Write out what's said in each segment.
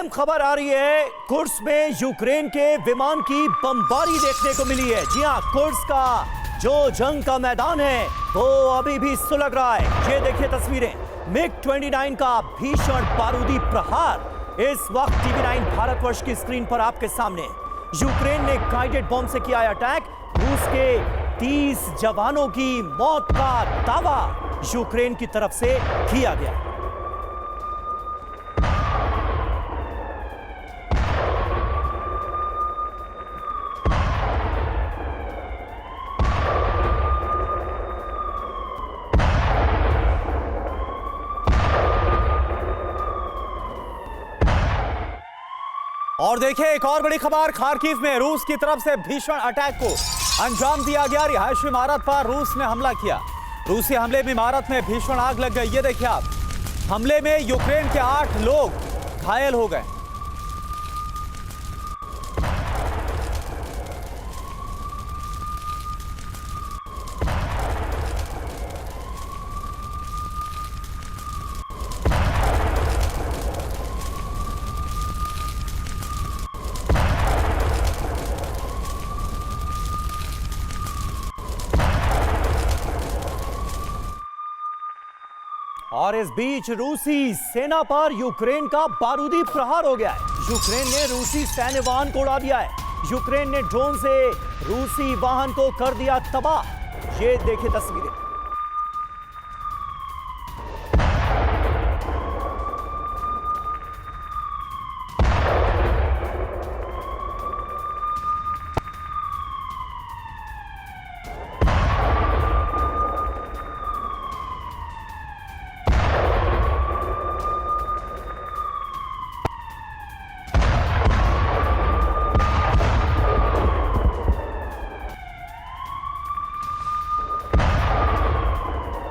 अहम खबर आ रही है। कुर्स में यूक्रेन के विमान की बमबारी देखने को मिली है। जी हां, कुर्स का जो जंग का मैदान है वो अभी भी सुलग रहा है। ये देखिए तस्वीरें, MiG-29 का भीषण बारूदी प्रहार इस वक्त TV9 भारतवर्ष की स्क्रीन पर आपके सामने। यूक्रेन ने गाइडेड बॉम्ब से किया अटैक। रूस के 30 जवानों की मौत का दावा यूक्रेन की तरफ से किया गया। और देखिए एक और बड़ी खबर, खार्किव में रूस की तरफ से भीषण अटैक को अंजाम दिया गया। रिहायशी इमारत पर रूस ने हमला किया। रूसी हमले में इमारत में भीषण आग लग गई। ये देखिए आप, हमले में यूक्रेन के 8 लोग घायल हो गए। और इस बीच रूसी सेना पर यूक्रेन का बारूदी प्रहार हो गया है। यूक्रेन ने रूसी सैन्य वाहन को उड़ा दिया है। यूक्रेन ने ड्रोन से रूसी वाहन को कर दिया तबाह। ये देखिए तस्वीरें।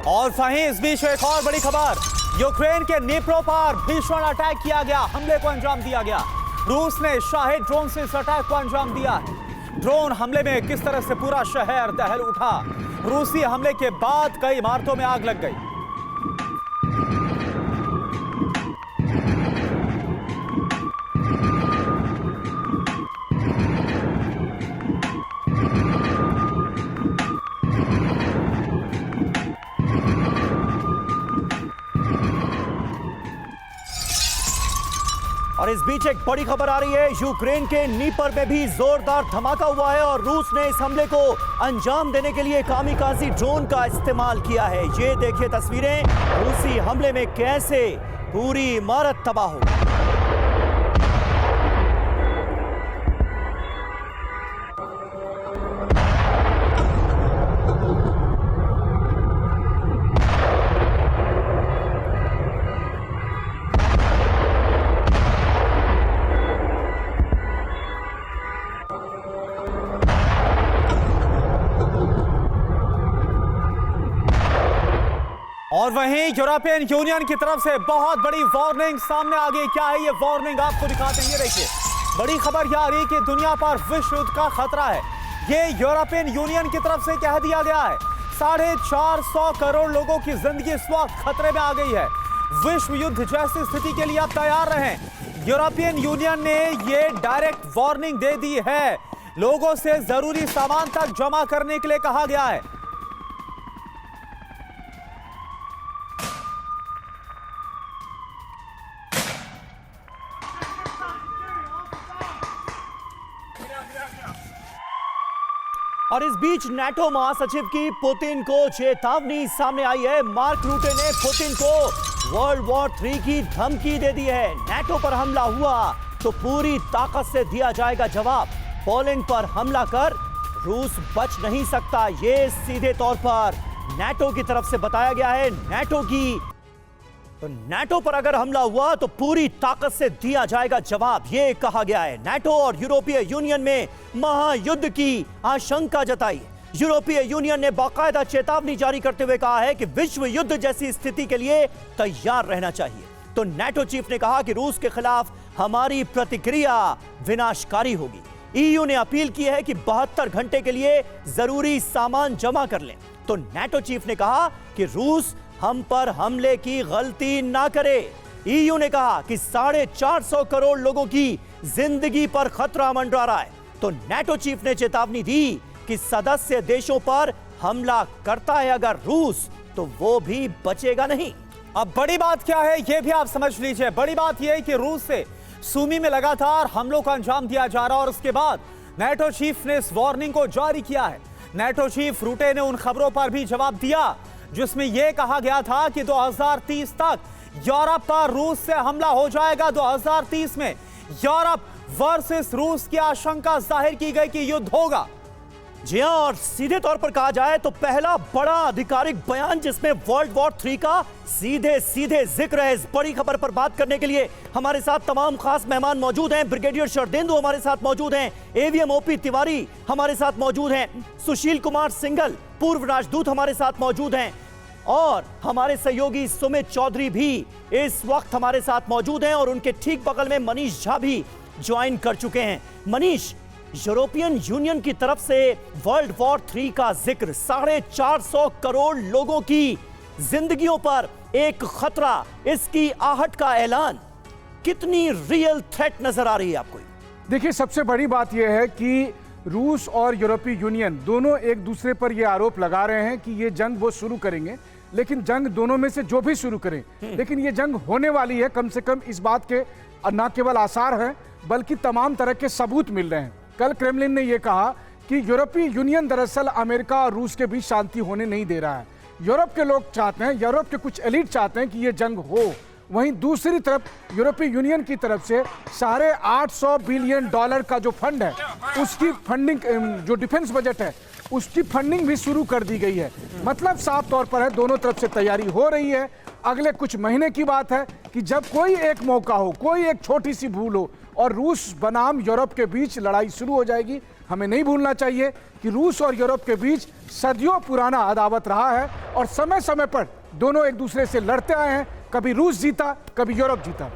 और वहीं इस बीच एक और बड़ी खबर, यूक्रेन के नीप्रो पर भीषण अटैक किया गया। हमले को अंजाम दिया गया। रूस ने शाही ड्रोन से इस अटैक को अंजाम दिया है। ड्रोन हमले में किस तरह से पूरा शहर दहल उठा। रूसी हमले के बाद कई इमारतों में आग लग गई। और इस बीच एक बड़ी खबर आ रही है, यूक्रेन के नीपर में भी जोरदार धमाका हुआ है और रूस ने इस हमले को अंजाम देने के लिए कामिकाज़ी ड्रोन का इस्तेमाल किया है। ये देखिए तस्वीरें, रूसी हमले में कैसे पूरी इमारत तबाह हो गई। और वहीं यूरोपियन यूनियन की तरफ से बहुत बड़ी वार्निंग सामने आ गई। क्या है ये वार्निंग, आपको दिखाते हैं। ये देखिए, बड़ी खबर यह आ रही है कि दुनिया पर विश्व युद्ध का खतरा है। ये यूरोपियन यूनियन की तरफ से कह दिया गया है। 450 करोड़ लोगों की जिंदगी इस वक्त खतरे में आ गई है। विश्व युद्ध जैसी स्थिति के लिए आप तैयार रहें। यूरोपियन यूनियन ने ये डायरेक्ट वार्निंग दे दी है। लोगों से जरूरी सामान तक जमा करने के लिए कहा गया है। और इस बीच नाटो महासचिव की पुतिन को चेतावनी सामने आई है। मार्क रूटे ने पुतिन को वर्ल्ड वॉर 3 की धमकी दे दी है। नाटो पर हमला हुआ तो पूरी ताकत से दिया जाएगा जवाब। पोलैंड पर हमला कर रूस बच नहीं सकता, ये सीधे तौर पर नाटो की तरफ से बताया गया है। नाटो पर अगर हमला हुआ तो पूरी ताकत से दिया जाएगा जवाब, यह कहा गया है। नाटो और यूरोपीय यूनियन में महायुद्ध की आशंका जताई। यूरोपीय यूनियन ने बाकायदा चेतावनी जारी करते हुए कहा है कि विश्व युद्ध जैसी स्थिति के लिए तैयार रहना चाहिए। तो नाटो चीफ ने कहा कि रूस के खिलाफ हमारी प्रतिक्रिया विनाशकारी होगी। ईयू ने अपील की है कि 72 घंटे के लिए जरूरी सामान जमा कर लें। तो नाटो चीफ ने कहा कि रूस हम पर हमले की गलती ना करे। ईयू ने कहा कि 450 करोड़ लोगों की जिंदगी पर खतरा मंडरा रहा है, तो नेटो चीफ ने चेतावनी दी कि सदस्य देशों पर हमला करता है अगर रूस, तो वो भी बचेगा नहीं। अब बड़ी बात क्या है यह भी आप समझ लीजिए। बड़ी बात यह है कि रूस से सूमी में लगातार हमलों का अंजाम दिया जा रहा है और उसके बाद नेटो चीफ ने इस वार्निंग को जारी किया है। नेटो चीफ रूटे ने उन खबरों पर भी जवाब दिया जिसमें यह कहा गया था कि 2030 तक यूरोप पर रूस से हमला हो जाएगा। 2030 में यूरोप वर्सेस रूस की आशंका जाहिर की गई कि युद्ध होगा। जी हां, और सीधे तौर पर कहा जाए तो पहला बड़ा आधिकारिक बयान जिसमें वर्ल्ड वॉर 3 का सीधे सीधे जिक्र है। इस बड़ी खबर पर बात करने के लिए हमारे साथ तमाम खास मेहमान मौजूद हैं। ब्रिगेडियर शरदेंदु हमारे साथ मौजूद हैं, एवीएम ओपी तिवारी हमारे साथ मौजूद हैं, सुशील कुमार सिंघल पूर्व राजदूत हमारे साथ मौजूद हैं और हमारे सहयोगी सुमित चौधरी भी इस वक्त हमारे साथ मौजूद हैं और उनके ठीक बगल में मनीष झा भी ज्वाइन कर चुके हैं। मनीष, यूरोपियन यूनियन की तरफ से वर्ल्ड वॉर 3 का जिक्र, 450 करोड़ लोगों की जिंदगियों पर एक खतरा, इसकी आहट का ऐलान, कितनी रियल थ्रेट नजर आ रही है आपको? देखिए, सबसे बड़ी बात यह है कि रूस और यूरोपीय यूनियन दोनों एक दूसरे पर यह आरोप लगा रहे हैं कि ये जंग वो शुरू करेंगे, लेकिन जंग दोनों में से जो भी शुरू करें, लेकिन ये जंग होने वाली है। कम से कम इस बात के न केवल आसार हैं बल्कि तमाम तरह के सबूत मिल रहे हैं। कल क्रेमलिन ने यह कहा कि यूरोपीय यूनियन दरअसल अमेरिका और रूस के बीच शांति होने नहीं दे रहा है। यूरोप के लोग चाहते हैं, यूरोप के कुछ एलिट चाहते हैं कि यह जंग हो। वहीं दूसरी तरफ यूरोपीय यूनियन की तरफ से $850 बिलियन का जो फंड है, उसकी फंडिंग, जो डिफेंस बजट है उसकी फंडिंग भी शुरू कर दी गई है। मतलब साफ तौर पर है, दोनों तरफ से तैयारी हो रही है। अगले कुछ महीने की बात है कि जब कोई एक मौका हो, कोई एक छोटी सी भूल हो और रूस बनाम यूरोप के बीच लड़ाई शुरू हो जाएगी। हमें नहीं भूलना चाहिए कि रूस और यूरोप के बीच सदियों पुराना अदावत रहा है और समय समय पर दोनों एक दूसरे से लड़ते आए हैं। कभी रूस जीता, कभी यूरोप जीता।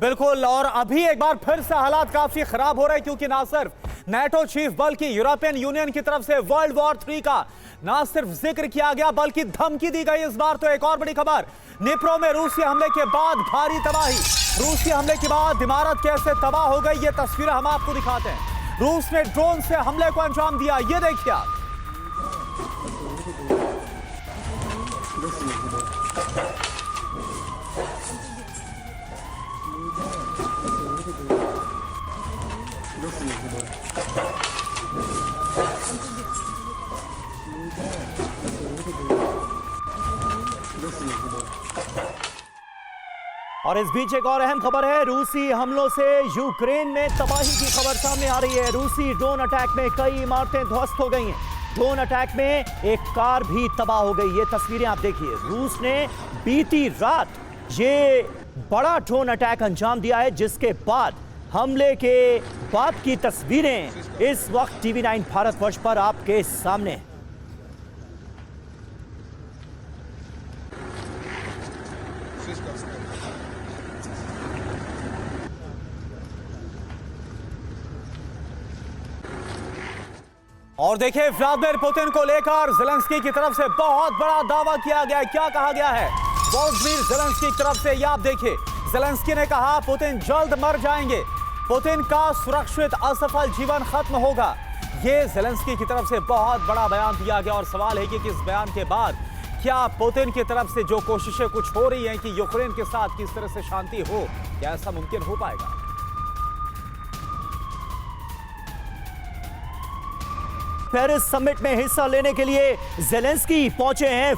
बिल्कुल, और अभी एक बार फिर से हालात काफी खराब हो रहे हैं क्योंकि ना सिर्फ नेटो चीफ बल्कि यूरोपियन यूनियन की तरफ से वर्ल्ड वॉर 3 का ना सिर्फ जिक्र किया गया बल्कि धमकी दी गई। इस बार तो एक और बड़ी खबर, निप्रो में रूसी हमले के बाद भारी तबाही। रूसी हमले के बाद इमारत कैसे तबाह हो गई, ये तस्वीरें हम आपको दिखाते हैं। रूस ने ड्रोन से हमले को अंजाम दिया, ये देखिए आप। और इस बीच एक और अहम खबर है, रूसी हमलों से यूक्रेन में तबाही की खबर सामने आ रही है। रूसी ड्रोन अटैक में कई इमारतें ध्वस्त हो गई हैं। ड्रोन अटैक में एक कार भी तबाह हो गई। ये तस्वीरें आप देखिए। रूस ने बीती रात ये बड़ा ड्रोन अटैक अंजाम दिया है, जिसके बाद हमले के बाद की तस्वीरें इस वक्त TV9 भारतवर्ष पर आपके सामने। और देखिए, व्लादिमीर पुतिन को लेकर ज़ेलेंस्की की तरफ से बहुत बड़ा दावा किया गया है। क्या कहा गया है व्लादिमीर ज़ेलेंस्की की तरफ से, ये आप देखिए। ज़ेलेंस्की ने कहा पुतिन जल्द मर जाएंगे, पुतिन का सुरक्षित असफल जीवन खत्म होगा। ये ज़ेलेंस्की की तरफ से बहुत बड़ा बयान दिया गया और सवाल है कि इस बयान के बाद क्या पुतिन की तरफ से जो कोशिशें कुछ हो रही हैं कि यूक्रेन के साथ किस तरह से शांति हो, क्या ऐसा मुमकिन हो पाएगा? पेरिस समिट में हिस्सा लेने के लिए ज़ेलेंस्की पहुंचे हैं।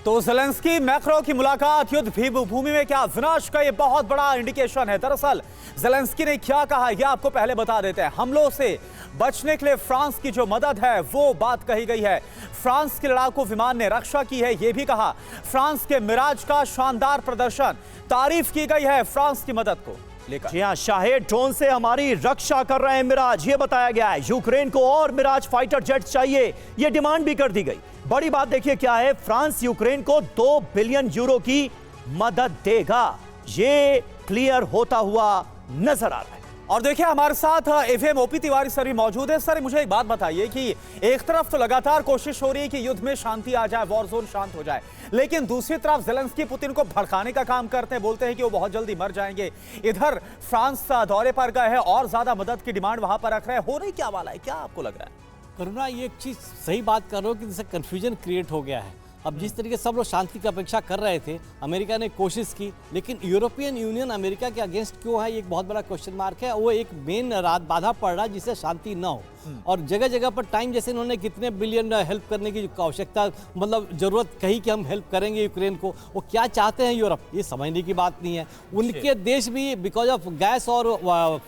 तो ज़ेलेंस्की मैक्रो की मुलाकात युद्ध भूमि में क्या विनाश का ये बहुत बड़ा इंडिकेशन है। दरअसल ज़ेलेंस्की ने क्या कहा ये आपको पहले बता देते हैं। हमलों से बचने के लिए फ्रांस की जो मदद है वो बात कही गई है। फ्रांस के लड़ाकू विमान ने रक्षा की है, ये भी कहा। फ्रांस के मिराज का शानदार प्रदर्शन, तारीफ की गई है फ्रांस की मदद को लेकर। जी हां, शाहेद ड्रोन से हमारी रक्षा कर रहे हैं मिराज, ये बताया गया है। यूक्रेन को और मिराज फाइटर जेट चाहिए, ये डिमांड भी कर दी गई। बड़ी बात देखिए क्या है, फ्रांस यूक्रेन को 2 बिलियन यूरो की मदद देगा, ये क्लियर होता हुआ नजर आ रहा है। और देखिए हमारे साथ एफएम ओपी तिवारी सर भी मौजूद है। सर मुझे एक बात बताइए कि एक तरफ तो लगातार कोशिश हो रही है कि युद्ध में शांति आ जाए, वॉर जोन शांत हो जाए, लेकिन दूसरी तरफ ज़ेलेंस्की पुतिन को भड़काने का काम करते हैं, बोलते हैं कि वो बहुत जल्दी मर जाएंगे। इधर फ्रांस दौरे पर गए हैं और ज्यादा मदद की डिमांड वहां पर रख रहे हैं। हो नहीं क्या वाला है, क्या आपको लग रहा है? करुणा, ये एक चीज़ सही बात कर रहे हो कि जैसे कन्फ्यूजन क्रिएट हो गया है। अब जिस तरीके से सब लोग शांति की अपेक्षा कर रहे थे, अमेरिका ने कोशिश की, लेकिन यूरोपियन यूनियन अमेरिका के अगेंस्ट क्यों है, ये एक बहुत बड़ा क्वेश्चन मार्क है। वो एक मेन बाधा पड़ रहा है जिससे शांति ना हो। और जगह जगह पर टाइम, जैसे इन्होंने कितने बिलियन हेल्प करने की आवश्यकता, मतलब जरूरत कही कि हम हेल्प करेंगे यूक्रेन को, वो क्या चाहते हैं यूरोप, ये समझने की बात नहीं है। उनके देश भी बिकॉज ऑफ गैस और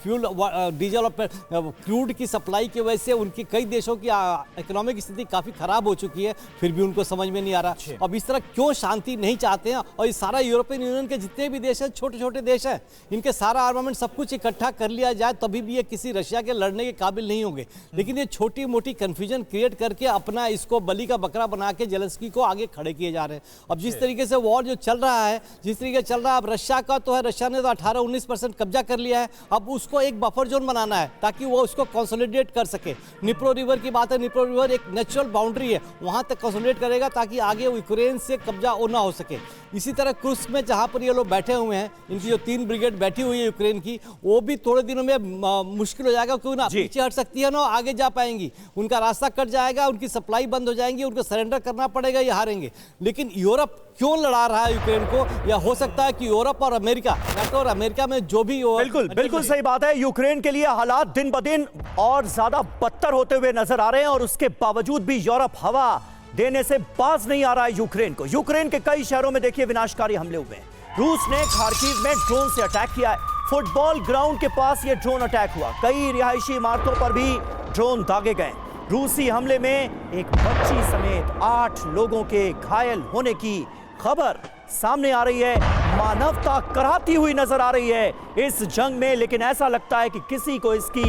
फ्यूल, डीजल और क्रूड की सप्लाई की वजह से उनकी कई देशों की इकोनॉमिक स्थिति काफ़ी खराब हो चुकी है, फिर भी उनको समझ में नहीं आ रहा। अब इस तरह क्यों शांति नहीं चाहते हैं? और ये सारा यूरोपियन यूनियन के जितने भी देश हैं, छोटे छोटे देश हैं, इनके सारा आर्मामेंट सब कुछ इकट्ठा कर लिया जाए तभी भी ये किसी रशिया के लड़ने के काबिल नहीं होंगे। लेकिन ये छोटी मोटी कंफ्यूजन क्रिएट करके अपना इसको बलि का बकरा बना के ज़ेलेंस्की को आगे खड़े किए जा रहे हैं। अब जिस तरीके से वॉर जो चल रहा है, जिस तरीके से चल रहा है, अब रशिया का तो है, रशिया ने तो 18-19% कब्जा कर लिया है। अब उसको एक बफर जोन बनाना है ताकि वो उसको कंसोलिडेट कर सके। निप्रो रिवर की बात है, निप्रो रिवर एक नेचुरल बाउंड्री है, वहां तक कंसोलिडेट करेगा ताकि आगे यूक्रेन से कब्जा ना हो सके। इसी तरह कुर्स्क में जहां पर ये लोग बैठे हुए हैं, इनकी जो 3 ब्रिगेड बैठी हुई है यूक्रेन की, वो भी थोड़े दिनों में मुश्किल हो जाएगा, क्योंकि ना पीछे हट सकती है ना आगे जा पाएंगी, उनका रास्ता कट जाएगा, उनकी सप्लाई बंद हो जाएंगी, उनको सरेंडर करना पड़ेगा, ये हारेंगे। लेकिन यूरोप क्यों लड़ा रहा है यूक्रेन को? या हो सकता है कि यूरोप और अमेरिका, नाटो और अमेरिका में जो भी हो, बिल्कुल सही बात है। यूक्रेन के लिए हालात दिन ब दिन और ज्यादा बदतर होते हुए नजर आ रहे हैं और उसके बावजूद भी यूरोप हवा देने से बाज नहीं आ रहा है यूक्रेन को। यूक्रेन के कई शहरों में देखिए विनाशकारी हमले हुए हैं। रूस ने खार्किव में ड्रोन से अटैक किया है। फुटबॉल ग्राउंड के पास यह ड्रोन अटैक हुआ। कई रिहायशी इमारतों पर भी ड्रोन दागे गए। रूसी हमले में एक बच्ची समेत 8 लोगों के घायल होने की खबर सामने आ रही है। मानवता कराहती हुई नजर आ रही है इस जंग में, लेकिन ऐसा लगता है कि किसी को इसकी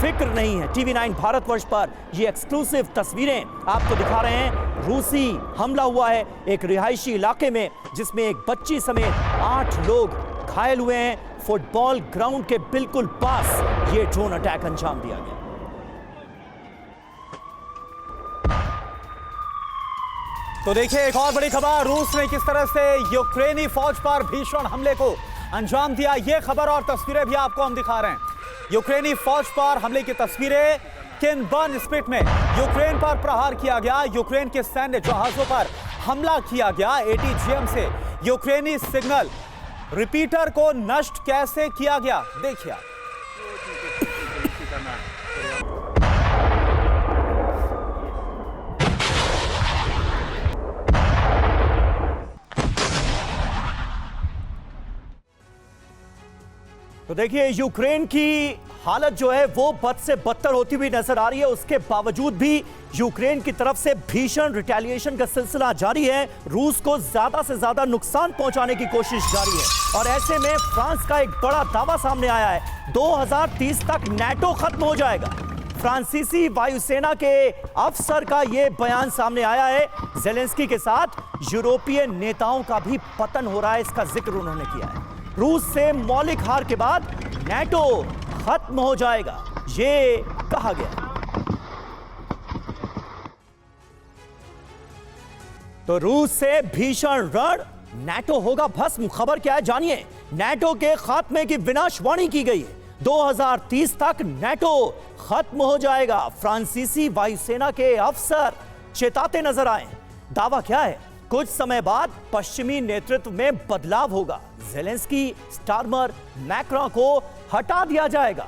फिक्र नहीं है। टीवी 9 भारतवर्ष पर ये एक्सक्लूसिव तस्वीरें आपको दिखा रहे हैं। रूसी हमला हुआ है एक रिहायशी इलाके में, जिसमें एक बच्ची समेत 8 लोग घायल हुए हैं। फुटबॉल ग्राउंड के बिल्कुल पास ये ड्रोन अटैक अंजाम दिया गया। तो देखिए एक और बड़ी खबर, रूस ने किस तरह से यूक्रेनी फौज पर भीषण हमले को अंजाम दिया। ये खबर और तस्वीरें भी आपको हम दिखा रहे हैं। यूक्रेनी फौज पर हमले की तस्वीरें। किनबर्न स्पिट में यूक्रेन पर प्रहार किया गया। यूक्रेन के सैन्य जहाजों पर हमला किया गया। एटीजीएम से यूक्रेनी सिग्नल रिपीटर को नष्ट कैसे किया गया, देखिए। तो देखिए यूक्रेन की हालत जो है वो बद से बदतर होती हुई नजर आ रही है। उसके बावजूद भी यूक्रेन की तरफ से भीषण रिटेलिएशन का सिलसिला जारी है। रूस को ज्यादा से ज्यादा नुकसान पहुंचाने की कोशिश जारी है। और ऐसे में फ्रांस का एक बड़ा दावा सामने आया है, 2030 तक नाटो खत्म हो जाएगा। फ्रांसीसी वायुसेना के अफसर का यह बयान सामने आया है। ज़ेलेंस्की के साथ यूरोपीय नेताओं का भी पतन हो रहा है, इसका जिक्र उन्होंने किया है। रूस से मौलिक हार के बाद नाटो खत्म हो जाएगा, ये कहा गया। तो रूस से भीषण रण, नाटो होगा भस्म। खबर क्या है जानिए। नाटो के खात्मे की विनाशवाणी की गई है। 2030 तक नाटो खत्म हो जाएगा। फ्रांसीसी वायुसेना के अफसर चेताते नजर आए। दावा क्या है? कुछ समय बाद पश्चिमी नेतृत्व में बदलाव होगा। ज़ेलेंस्की, स्टारमर, मैक्रों को हटा दिया जाएगा।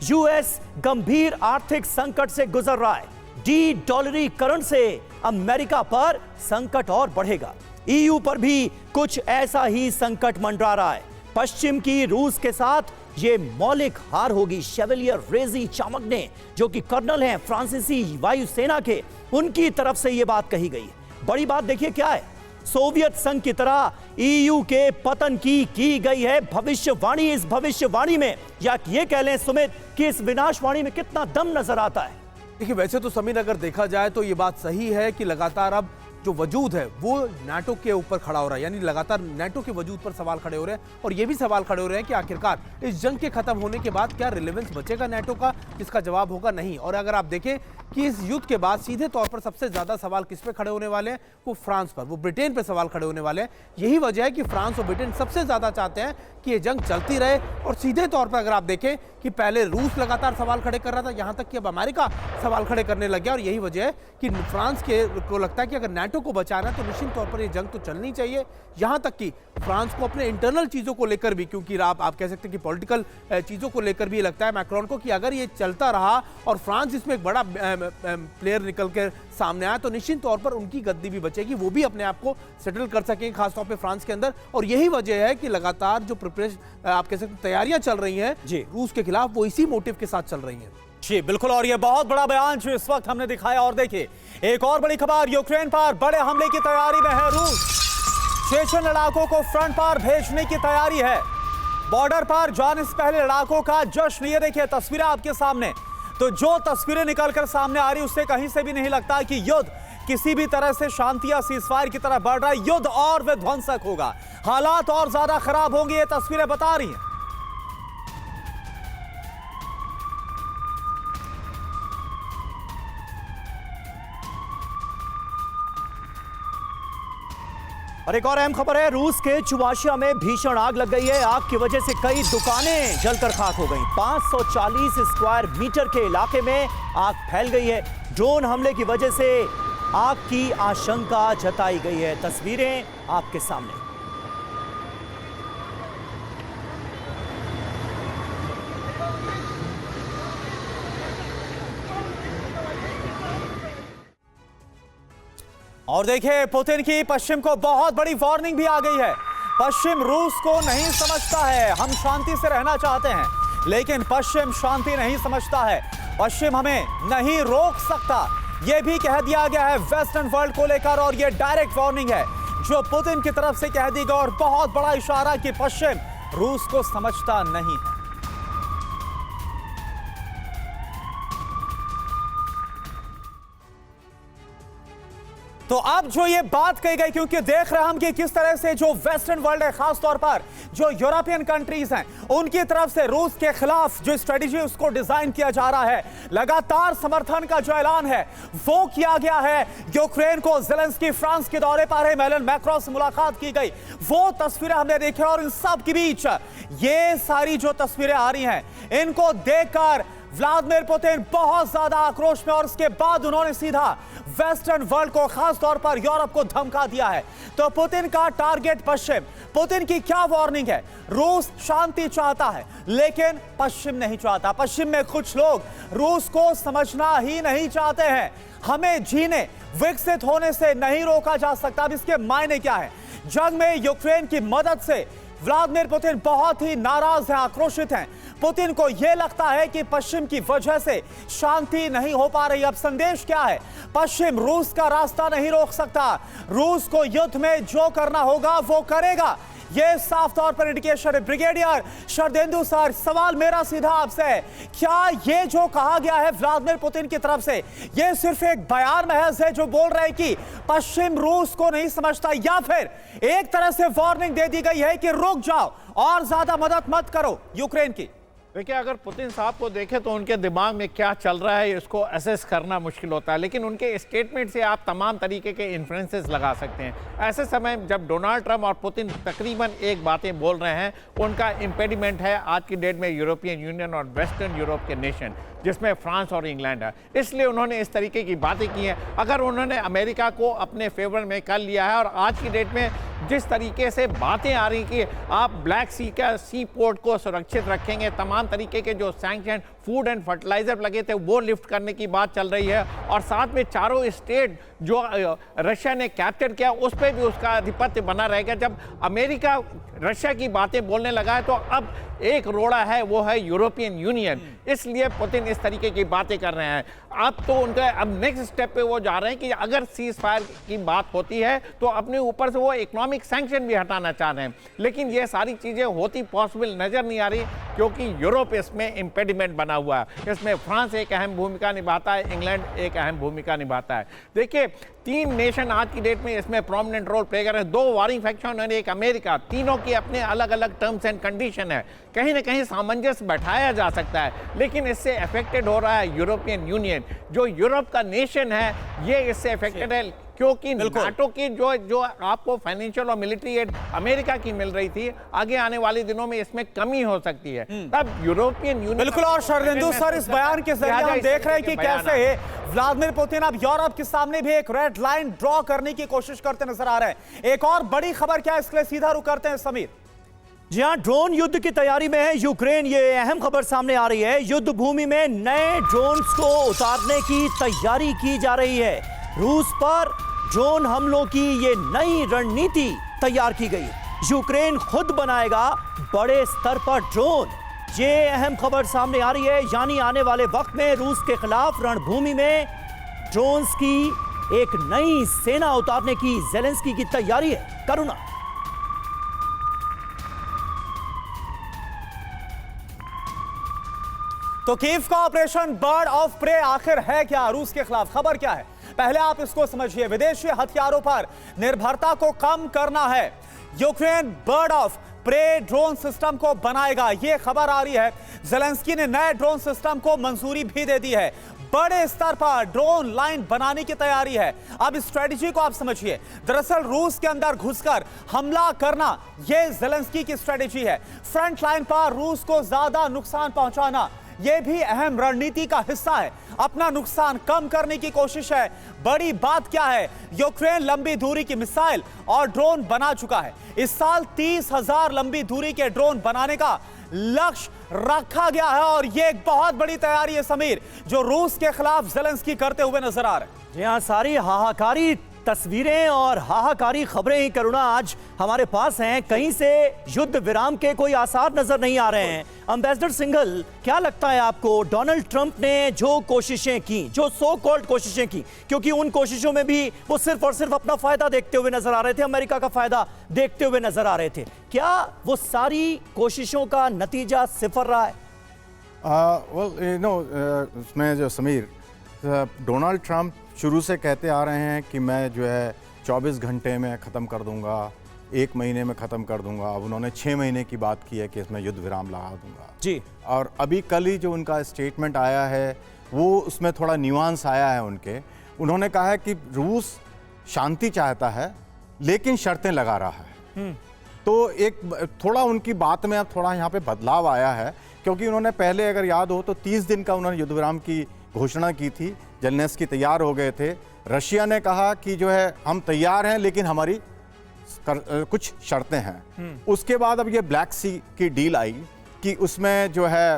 यूएस गंभीर आर्थिक संकट से गुजर रहा है। डी-डॉलरीकरण से अमेरिका पर संकट और बढ़ेगा। ईयू पर भी कुछ ऐसा ही संकट मंडरा रहा है। पश्चिम की रूस के साथ ये मौलिक हार होगी। शेवलियर रेजी चामगने, जो कि कर्नल हैं फ्रांसीसी वायुसेना के, उनकी तरफ से ये बात कही गई है। बड़ी बात देखिए क्या है, सोवियत संघ की तरह ईयू के पतन की गई है भविष्यवाणी। इस भविष्यवाणी में, या ये कह लें सुमित, कि इस विनाशवाणी में कितना दम नजर आता है। देखिए वैसे तो समीर, अगर देखा जाए तो ये बात सही है कि लगातार अब जो वजूद है वो नाटो के ऊपर खड़ा हो रहा है, यानी लगातार नाटो के वजूद पर सवाल खड़े हो रहे हैं। और ये भी सवाल खड़े हो रहे हैं कि आखिरकार इस जंग के खत्म होने के बाद क्या रिलेवेंस बचेगा नाटो का, जिसका जवाब होगा नहीं। और अगर आप देखें कि इस युद्ध के बाद सीधे तौर पर सबसे ज्यादा सवाल किस पे खड़े होने वाले हैं, वो फ्रांस पर, वो ब्रिटेन पे सवाल खड़े होने वाले हैं। यही वजह है कि फ्रांस और ब्रिटेन सबसे ज्यादा चाहते हैं कि ये जंग चलती रहे। और सीधे तौर पर अगर आप देखें कि पहले रूस लगातार सवाल खड़े कर रहा था, यहां तक कि अब अमेरिका सवाल खड़े करने लग गया। और यही वजह है कि फ्रांस को लगता है कि अगर नाटो को बचाना है तो निश्चित तौर पर ये जंग तो चलनी चाहिए। यहां तक कि फ्रांस को अपने इंटरनल चीजों को लेकर भी, क्योंकि आप कह सकते हैं कि पॉलिटिकल चीजों को लेकर भी लगता है मैक्रोन को कि अगर ये चलता रहा और फ्रांस इसमें एक बड़ा प्लेयर निकल कर सामने आया तो निश्चित तौर पर उनकी गद्दी भी बचेगी, वो भी अपने आप को सेटल कर सकेंगे, खासतौर पर फ्रांस के अंदर। और यही वजह है कि लगातार जो प्रिपरेशन आप कह सकते हैं तैयारियां चल रही हैं जी रूस के खिलाफ, वो इसी मोटिव के साथ चल रही हैं। जी बिल्कुल, और ये बहुत बड़ा बयान जो इस वक्त हमने दिखाया। और देखिए एक और बड़ी खबर, यूक्रेन पर बड़े हमले की तैयारी में है रूस। 6 लड़ाकों को फ्रंट पर भेजने की तैयारी है। बॉर्डर पर जाने से पहले लड़ाकों का जश्न, ये देखिए तस्वीरें आपके सामने। तो जो तस्वीरें निकलकर सामने आ रही उससे कहीं से भी नहीं लगता कि युद्ध किसी भी तरह से शांति या सीजफायर की तरफ बढ़ रहा है। युद्ध और विध्वंसक होगा, हालात और ज्यादा खराब होंगे, ये तस्वीरें बता रही हैं। और एक और अहम खबर है, रूस के चुवाशिया में भीषण आग लग गई है। आग की वजह से कई दुकानें जलकर खाक हो गई। 540 स्क्वायर मीटर के इलाके में आग फैल गई है। ड्रोन हमले की वजह से आग की आशंका जताई गई है। तस्वीरें आपके सामने। और देखिए पुतिन की पश्चिम को बहुत बड़ी वार्निंग भी आ गई है। पश्चिम रूस को नहीं समझता है, हम शांति से रहना चाहते हैं लेकिन पश्चिम शांति नहीं समझता है। पश्चिम हमें नहीं रोक सकता, यह भी कह दिया गया है वेस्टर्न वर्ल्ड को लेकर। और यह डायरेक्ट वार्निंग है जो पुतिन की तरफ से कह दी गई और बहुत बड़ा इशारा कि पश्चिम रूस को समझता नहीं है। तो अब जो ये बात कही गई, क्योंकि देख रहे हम कि किस तरह से जो वेस्टर्न वर्ल्ड है, खास तौर पर जो यूरोपियन कंट्रीज हैं, उनकी तरफ से रूस के खिलाफ जो स्ट्रेटेजी उसको डिजाइन किया जा रहा है। लगातार समर्थन का जो ऐलान है वो किया गया है। यूक्रेन को जेलेंस्की फ्रांस के दौरे पर है, इमैनुअल मैक्रोन से मुलाकात की गई, वो तस्वीरें हमने देखी। और इन सब के बीच ये सारी जो तस्वीरें आ रही हैं, इनको देखकर व्लादिमीर पुतिन बहुत ज्यादा आक्रोश में, और उसके बाद उन्होंने सीधा वेस्टर्न वर्ल्ड को, खास तौर पर यूरोप को धमका दिया है। तो पुतिन का टारगेट पश्चिम। पुतिन की क्या वार्निंग है? रूस शांति चाहता है लेकिन पश्चिम नहीं चाहता। पश्चिम में कुछ लोग रूस को समझना ही नहीं चाहते हैं। हमें जीने, विकसित होने से नहीं रोका जा सकता। अब इसके मायने क्या है? जंग में यूक्रेन की मदद से व्लादिमीर पुतिन बहुत ही नाराज हैं, आक्रोशित हैं। पुतिन को यह लगता है कि पश्चिम की वजह से शांति नहीं हो पा रही। अब संदेश क्या है? पश्चिम रूस का रास्ता नहीं रोक सकता। रूस को युद्ध में जो करना होगा वो करेगा, यह साफ तौर पर इंडिकेशन है। ब्रिगेडियर शरदेंदु सर, सवाल मेरा सीधा आपसे है, क्या यह जो कहा गया है व्लादिमीर पुतिन की तरफ से, यह सिर्फ एक बयान महज है जो बोल रहा है कि पश्चिम रूस को नहीं समझता, या फिर एक तरह से वार्निंग दे दी गई है कि रुक जाओ और ज्यादा मदद मत करो यूक्रेन की? देखिए, अगर पुतिन साहब को देखें तो उनके दिमाग में क्या चल रहा है इसको असेस करना मुश्किल होता है, लेकिन उनके स्टेटमेंट से आप तमाम तरीके के इन्फ्लुएंसेस लगा सकते हैं। ऐसे समय जब डोनाल्ड ट्रंप और पुतिन तकरीबन एक बातें बोल रहे हैं, उनका इम्पेडिमेंट है आज की डेट में यूरोपियन यूनियन और वेस्टर्न यूरोप के नेशन, जिसमें फ्रांस और इंग्लैंड है। इसलिए उन्होंने इस तरीके की बातें की हैं। अगर उन्होंने अमेरिका को अपने फेवर में कर लिया है, और आज की डेट में जिस तरीके से बातें आ रही कि आप ब्लैक सी का सी पोर्ट को सुरक्षित रखेंगे, तमाम तरीके के जो सैंक्शन फूड एंड फर्टिलाइजर लगे थे वो लिफ्ट करने की बात चल रही है, और साथ में चारों स्टेट जो रशिया ने कैप्चर किया उस पर भी उसका आधिपत्य बना रहेगा। जब अमेरिका रशिया की बातें बोलने लगा है तो अब एक रोड़ा है, वो है यूरोपियन यूनियन। इसलिए पुतिन इस तरीके की बातें कर रहे हैं। अब तो उनका अब नेक्स्ट स्टेप पे वो जा रहे हैं कि अगर सीज फायर की बात होती है तो अपने ऊपर से वो इकोनॉमिक सैंक्शन भी हटाना चाह रहे हैं, लेकिन ये सारी चीज़ें होती पॉसिबल नज़र नहीं आ रही, क्योंकि यूरोप इसमें इम्पेडिमेंट बना हुआ है। इसमें फ्रांस एक अहम भूमिका निभाता है, इंग्लैंड एक अहम भूमिका निभाता है। देखिए, तीन नेशन आज की डेट में इसमें प्रोमिनेंट रोल प्ले कर रहे हैं, दो वारिंग फैक्शन और एक अमेरिका, तीनों की अपने अलग अलग टर्म्स एंड कंडीशन है। कहीं ना कहीं सामंजस्य बैठाया जा सकता है, लेकिन इससे अफेक्टेड हो रहा है यूरोपियन यूनियन। जो यूरोप का नेशन है ये इससे अफेक्टेड है, क्योंकि नाटो की जो आपको फाइनेंशियल और मिलिट्री एड अमेरिका की मिल रही थी, आगे आने वाले दिनों में इसमें कमी हो सकती है। तब यूरोपियन यूनियन बिल्कुल। और शरदेंदु सर, इस बयान के जरिए हम देख रहे हैं कि कैसे व्लादिमीर पुतिन अब यूरोप के सामने भी एक रेड लाइन ड्रॉ करने की कोशिश करते नजर आ रहे हैं। एक और बड़ी खबर क्या है, इसके लिए सीधा रुख करते हैं समीर। जी हां, ड्रोन युद्ध की तैयारी में है यूक्रेन। ये अहम खबर सामने आ रही है। युद्ध भूमि में नए ड्रोन्स को उतारने की तैयारी की जा रही है। रूस पर ड्रोन हमलों की ये नई रणनीति तैयार की गई। यूक्रेन खुद बनाएगा बड़े स्तर पर ड्रोन। ये अहम खबर सामने आ रही है, यानी आने वाले वक्त में रूस के खिलाफ रणभूमि में ड्रोन्स की एक नई सेना उतारने की ज़ेलेंस्की की तैयारी है। करुणा। तो कीव का ऑपरेशन बर्ड ऑफ प्रे आखिर है क्या रूस के खिलाफ? खबर क्या है, पहले आप इसको समझिए। विदेशी हथियारों पर निर्भरता को कम करना है। Ukraine bird of prey drone system को बनाएगा, यह खबर आ रही है। ज़ेलेंस्की ने नए ड्रोन सिस्टम को मंजूरी भी दे दी है। बड़े स्तर पर ड्रोन लाइन बनाने की तैयारी है। अब स्ट्रेटजी को आप समझिए। दरअसल रूस के अंदर घुसकर हमला करना, यह ज़ेलेंस्की की स्ट्रेटजी है। फ्रंट लाइन पर रूस को ज्यादा नुकसान पहुंचाना, यह भी अहम रणनीति का हिस्सा है। अपना नुकसान कम करने की कोशिश है। बड़ी बात क्या है, यूक्रेन लंबी दूरी की मिसाइल और ड्रोन बना चुका है। इस साल 30,000 लंबी दूरी के ड्रोन बनाने का लक्ष्य रखा गया है, और यह एक बहुत बड़ी तैयारी है समीर, जो रूस के खिलाफ ज़ेलेंस्की करते हुए नजर आ रहे हैं। जी हां, सारी हाहाकारी तस्वीरें और हाहाकारी खबरें ही करुणा आज हमारे पास हैं। कहीं से युद्ध विराम के कोई आसार नजर नहीं आ रहे हैं। एम्बेसडर सिंघल, क्या लगता है आपको, डोनाल्ड ट्रंप ने जो कोशिशें की, जो सो कॉल्ड कोशिशें की, क्योंकि उन कोशिशों में भी वो सिर्फ और सिर्फ अपना फायदा देखते हुए नजर आ रहे थे, अमेरिका का फायदा देखते हुए नजर आ रहे थे, क्या वो सारी कोशिशों का नतीजा सिफर रहा है? उसमें जो समीर, डोनाल्ड ट्रंप शुरू से कहते आ रहे हैं कि मैं जो है 24 घंटे में ख़त्म कर दूंगा, 1 महीने में ख़त्म कर दूंगा। अब उन्होंने 6 महीने की बात की है कि इसमें युद्ध विराम लगा दूंगा जी। और अभी कल ही जो उनका स्टेटमेंट आया है वो उसमें थोड़ा न्यूआंस आया है उनके। उन्होंने कहा है कि रूस शांति चाहता है लेकिन शर्तें लगा रहा है। तो एक थोड़ा उनकी बात में अब थोड़ा यहाँ पे बदलाव आया है, क्योंकि उन्होंने पहले, अगर याद हो तो 30 दिन का उन्होंने युद्ध विराम की घोषणा की थी। ज़ेलेंस्की तैयार हो गए थे। रशिया ने कहा कि जो है हम तैयार हैं लेकिन हमारी कुछ शर्तें हैं। उसके बाद अब ये ब्लैक सी की डील आई कि उसमें जो है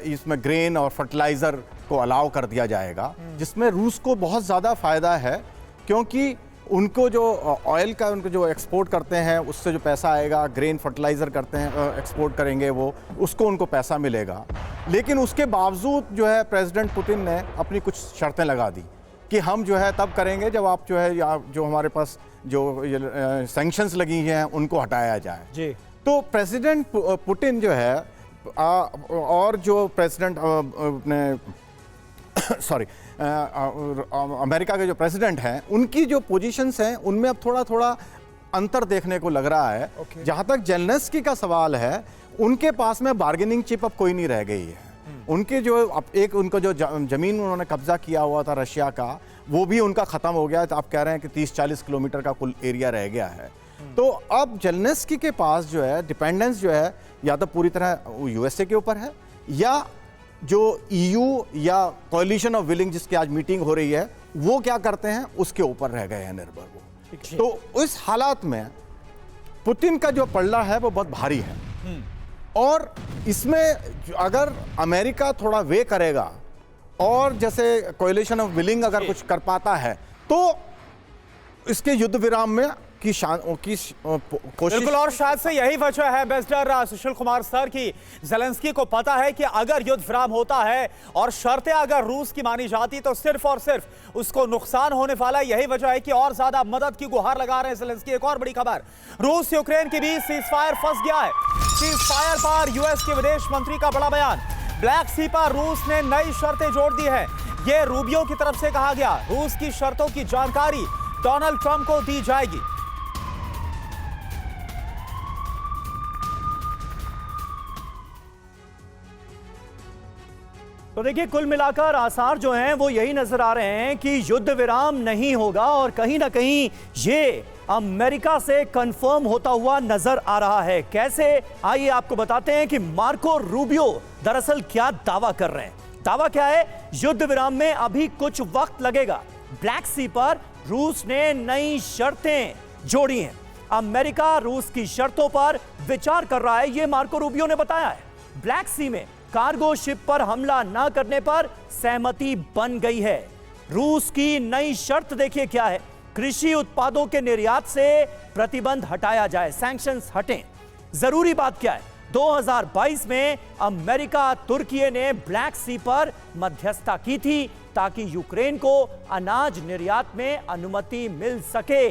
इसमें ग्रेन और फर्टिलाइज़र को अलाउ कर दिया जाएगा, जिसमें रूस को बहुत ज़्यादा फ़ायदा है, क्योंकि उनको जो ऑयल का उनको जो एक्सपोर्ट करते हैं उससे जो पैसा आएगा, ग्रेन फर्टिलाइज़र करते हैं एक्सपोर्ट करेंगे वो, उसको उनको पैसा मिलेगा। लेकिन उसके बावजूद जो है प्रेसिडेंट पुतिन ने अपनी कुछ शर्तें लगा दी कि हम जो है तब करेंगे जब आप जो है जो हमारे पास जो सैंक्शंस लगी हैं उनको हटाया जाए जी। तो प्रेसिडेंट पुतिन जो है और जो प्रेसिडेंट सॉरी अमेरिका के जो प्रेसिडेंट हैं, उनकी जो पोजीशंस हैं उनमें अब थोड़ा थोड़ा अंतर देखने को लग रहा है। जहां तक ज़ेलेंस्की का सवाल है, उनके पास में बार्गेनिंग चिप अब कोई नहीं रह गई है। उनके जो एक उनको जो जमीन उन्होंने कब्जा किया हुआ था रशिया का, वो भी उनका ख़त्म हो गया। तो आप कह रहे हैं कि 30-40 किलोमीटर का कुल एरिया रह गया है। तो अब ज़ेलेंस्की के पास जो है डिपेंडेंस जो है या तो पूरी तरह यूएसए के ऊपर है, या जो ईयू या कोalition ऑफ विलिंग जिसकी आज मीटिंग हो रही है वो क्या करते हैं उसके ऊपर रह गए हैं निर्भर वो। तो इस हालात में पुतिन का जो पल्ला है वो बहुत भारी है, और इसमें अगर अमेरिका थोड़ा वे करेगा और जैसे कोalition ऑफ विलिंग अगर कुछ कर पाता है तो इसके युद्ध विराम में की कोशिश। बिल्कुल, और शायद से यही वजह है एम्बेसडर सुशील कुमार सर की, ज़ेलेंस्की को पता है कि अगर युद्ध विराम होता है और शर्तें अगर रूस की मानी जाती तो सिर्फ और सिर्फ उसको नुकसान होने वाला है। यही वजह है कि और ज्यादा मदद की गुहार लगा रहे हैं ज़ेलेंस्की। एक और बड़ी खबर, रूस यूक्रेन के बीच सीजफायर फंस गया है। सीजफायर पर यूएस के विदेश मंत्री का बड़ा बयान। ब्लैक सी पर रूस ने नई शर्तें जोड़ दी है। ये रूबियो की तरफ से कहा गया। रूस की शर्तों की जानकारी डोनाल्ड ट्रंप को दी जाएगी। तो देखिए, कुल मिलाकर आसार जो हैं वो यही नजर आ रहे हैं कि युद्ध विराम नहीं होगा और कहीं ना कहीं ये अमेरिका से कंफर्म होता हुआ नजर आ रहा है। कैसे, आइए आपको बताते हैं कि मार्को रूबियो दरअसल क्या दावा कर रहे हैं। दावा क्या है? युद्ध विराम में अभी कुछ वक्त लगेगा। ब्लैक सी पर रूस ने नई शर्तें जोड़ी हैं। अमेरिका रूस की शर्तों पर विचार कर रहा है, यह मार्को रूबियो ने बताया है। ब्लैक सी में कार्गो शिप पर हमला न करने पर सहमति बन गई है। रूस की नई शर्त देखिए क्या है। कृषि उत्पादों के निर्यात से प्रतिबंध हटाया जाए, सैंक्शंस हटें। जरूरी बात क्या है? 2022 में अमेरिका तुर्की ने ब्लैक सी पर मध्यस्थता की थी ताकि यूक्रेन को अनाज निर्यात में अनुमति मिल सके।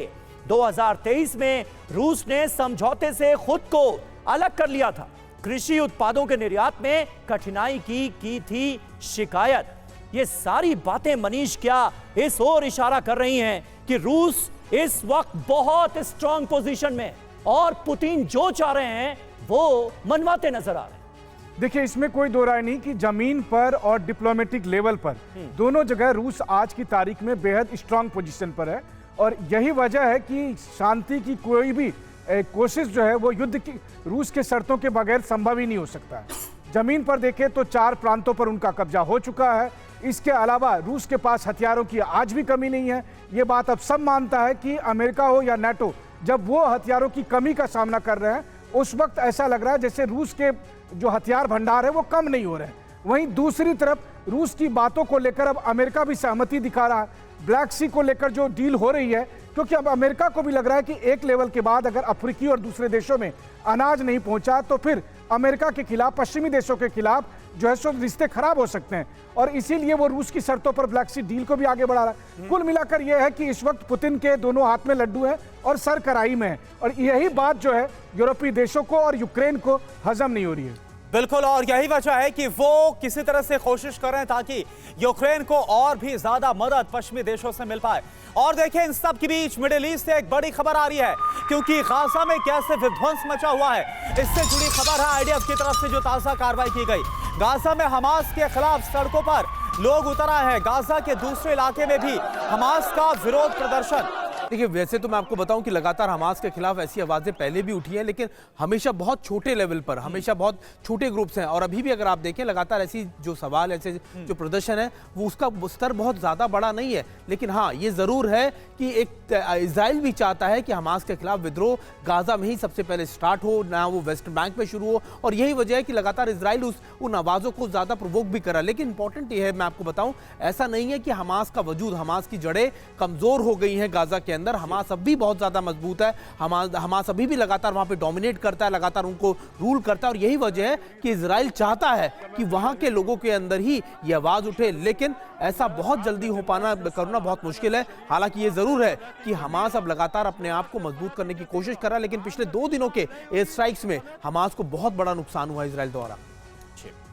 2023 में रूस ने समझौते से खुद को अलग कर लिया था। कृषि उत्पादों के निर्यात में कठिनाई की थी शिकायत। ये सारी बातें मनीष क्या इस ओर इशारा कर रही हैं कि रूस इस वक्त बहुत स्ट्रांग पोजीशन में और पुतिन जो चाह रहे हैं वो मनवाते नजर आ रहे हैं। देखिए, इसमें कोई दो राय नहीं कि जमीन पर और डिप्लोमेटिक लेवल पर दोनों जगह रूस आज की तारीख में बेहद स्ट्रांग पोजीशन पर है और यही वजह है कि शांति की कोई भी कोशिश जो है वो युद्ध की रूस के शर्तों के बगैर संभव ही नहीं हो सकता है। जमीन पर देखें तो 4 प्रांतों पर उनका कब्जा हो चुका है। इसके अलावा रूस के पास हथियारों की आज भी कमी नहीं है। ये बात अब सब मानता है कि अमेरिका हो या नाटो, जब वो हथियारों की कमी का सामना कर रहे हैं उस वक्त ऐसा लग रहा है जैसे रूस के जो हथियार भंडार है वो कम नहीं हो रहे हैं। वहीं दूसरी तरफ रूस की बातों को लेकर अब अमेरिका भी सहमति दिखा रहा है। ब्लैक सी को लेकर जो डील हो रही है, क्योंकि अब अमेरिका को भी लग रहा है कि एक लेवल के बाद अगर अफ्रीकी और दूसरे देशों में अनाज नहीं पहुंचा तो फिर अमेरिका के खिलाफ, पश्चिमी देशों के खिलाफ जो है सो रिश्ते खराब हो सकते हैं और इसीलिए वो रूस की शर्तों पर ब्लैक सी डील को भी आगे बढ़ा रहा है। कुल मिलाकर यह है कि इस वक्त पुतिन के दोनों हाथ में लड्डू हैं और सर कढ़ाई में है और यही बात जो है यूरोपीय देशों को और यूक्रेन को हजम नहीं हो रही है। बिल्कुल, और यही वजह है कि वो किसी तरह से कोशिश कर रहे हैं ताकि यूक्रेन को और भी ज्यादा मदद पश्चिमी देशों से मिल पाए। और देखिए, इन सब के बीच मिडिल ईस्ट से एक बड़ी खबर आ रही है क्योंकि गाजा में कैसे विध्वंस मचा हुआ है, इससे जुड़ी खबर है आईडीएफ की तरफ से जो ताजा कार्रवाई की गई। गाजा में हमास के खिलाफ सड़कों पर लोग उतर आए हैं। गाजा के दूसरे इलाके में भी हमास का विरोध प्रदर्शन। देखिए, वैसे तो मैं आपको बताऊं कि लगातार हमास के खिलाफ ऐसी आवाजें पहले भी उठी हैं, लेकिन हमेशा बहुत छोटे लेवल पर, हमेशा बहुत छोटे ग्रुप्स हैं। और अभी भी अगर आप देखें लगातार ऐसी जो सवाल, ऐसे जो प्रदर्शन है वो उसका स्तर बहुत ज्यादा बड़ा नहीं है। लेकिन हाँ, ये जरूर है कि एक इजराइल भी चाहता है कि हमास के खिलाफ विद्रोह गाजा में ही सबसे पहले स्टार्ट हो, ना वो वेस्ट बैंक में शुरू हो। और यही वजह है कि लगातार इजराइल उन आवाजों को ज्यादा प्रोवोक भी कर रहा है। लेकिन इंपॉर्टेंट ये है, मैं आपको बताऊं, ऐसा नहीं है कि हमास का वजूद, हमास की जड़ें कमजोर हो गई हैं गाजा के अंदर। हमास अब भी बहुत ज्यादा मजबूत है। हमास अभी भी लगातार वहां पे डोमिनेट करता है, लगातार उनको रूल करता है। और यही वजह है कि इजराइल चाहता है कि वहां के लोगों के अंदर ही ये आवाज उठे, लेकिन ऐसा बहुत जल्दी हो पाना, करना बहुत मुश्किल है। हालांकि ये जरूर है कि हमास अब लगातार अपने आप को मजबूत करने की कोशिश कर रहा है, लेकिन पिछले 2 दिनों के एयर स्ट्राइक्स में हमास को बहुत बड़ा नुकसान हुआ इजराइल द्वारा।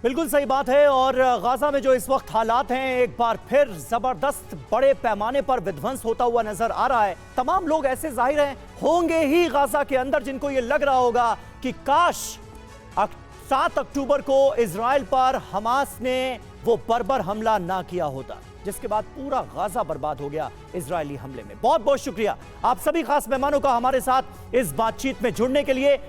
बिल्कुल सही बात है। और गाजा में जो इस वक्त हालात हैं, एक बार फिर जबरदस्त बड़े पैमाने पर विध्वंस होता हुआ नजर आ रहा है। तमाम लोग ऐसे जाहिर हैं होंगे ही गाजा के अंदर जिनको ये लग रहा होगा कि काश 7 अक्टूबर को इजराइल पर हमास ने वो बर्बर हमला ना किया होता, जिसके बाद पूरा गाजा बर्बाद हो गया इजरायली हमले में। बहुत बहुत शुक्रिया आप सभी खास मेहमानों का हमारे साथ इस बातचीत में जुड़ने के लिए।